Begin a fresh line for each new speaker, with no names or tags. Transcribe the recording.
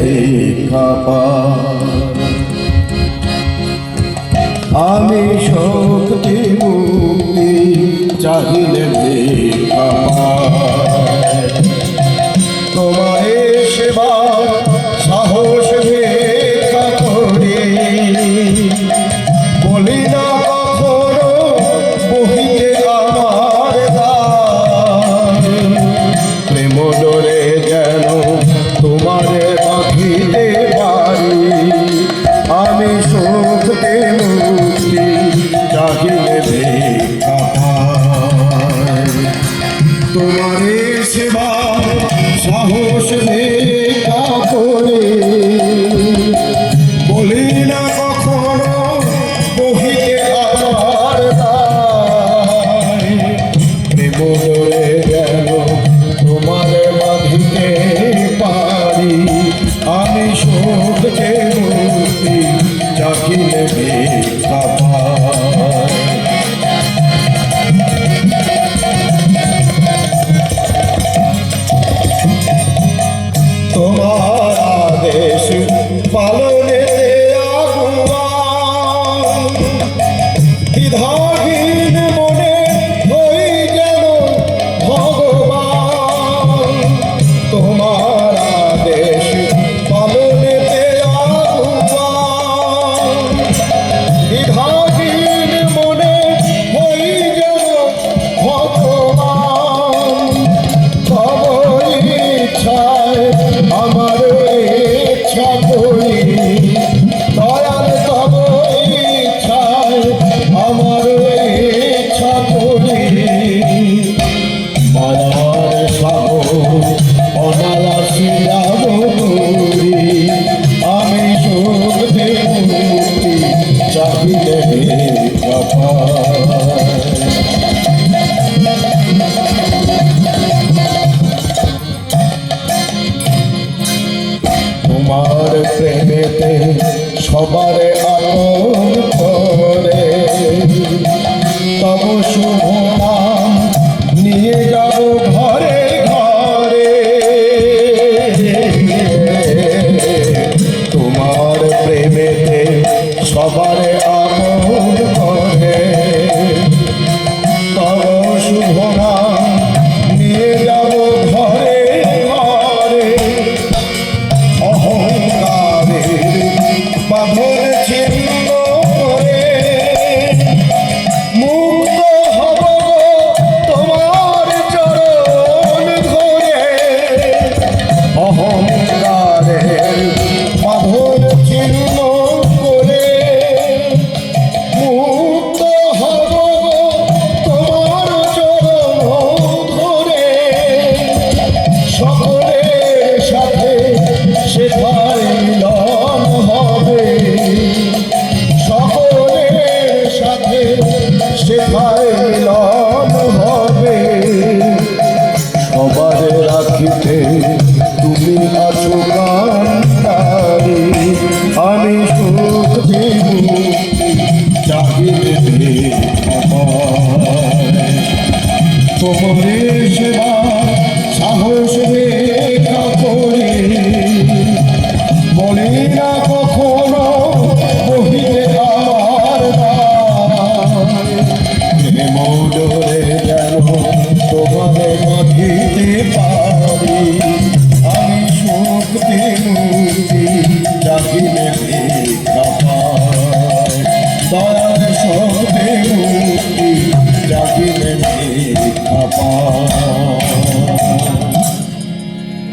ভিক্ষা পাই। আমি শক্তি মুক্তি চাহিলে ভিক্ষা পাই। তোমায় সেবা সাহস ভিক্ষা করি, বলি না কখনো বহিতে আমার দান। প্রেম ডোরে যেন তোমারে বাঁধিতে পারি, আমি শক্তি মুক্তি চাহিলে ভিক্ষা পাই। তোমারে সেবা সাহস ভিক্ষা করি, বলি না কখনো বহিতে আমার দান। প্রেম ডোরে যেন তোমারে বাঁধিতে পারি, আমি শক্তি মুক্তি চাহিলে ভিক্ষা পাই। তোমার আদেশ পালনে আগুয়ান, দ্বিধাহীন মনে হই যেন ভগবান। তোমার আদেশ পালনে আগুয়ান, দ্বিধাহীন মনে হই যেন ভগবান। তব ইচ্ছায় আমার ইচ্ছা করি, দয়াল তব ইচ্ছায় আমার ইচ্ছা করি। মায়ার সাগর অনায়াসে যাব করি, আমি শক্তি মুক্তি চাহিলে ভিক্ষা পাই। তোমার প্রেমেতে সবারে আপন করে, তব শুভ নাম নিয়ে যাব ঘরে ঘরে। তোমার প্রেমেতে সবারে আপন করে, তব শুভ নাম নিয়ে যাব ঘরে ঘরে। অহংকারের বাঁধন ছিন্ন করে মুক্ত হব তোমার চরণ ধরে। অহংকারের বাঁধন ছিন্ন করে মুক্ত হব তোমার চরণ ধরে। সকলের সাথে সেথায় মিলন হবে, সকলের সাথে সেথায় মিলন হবে। সবার রাখিতে তুমি আছো কান্ডারি, আমি শক্তি মুক্তি চাহিলে ভিক্ষা পাই। তোমারে সেবা সাহস ভিক্ষা করি, বলি না কখনো বহিতে আমার দান। প্রেম ডোরে যেন তোমারে বাঁধিতে পারি, আমি শক্তি মুক্তি চাহিলে ভিক্ষা পাই। দয়ার শক্তি মুক্তি চাহিলে ভিক্ষা পাই।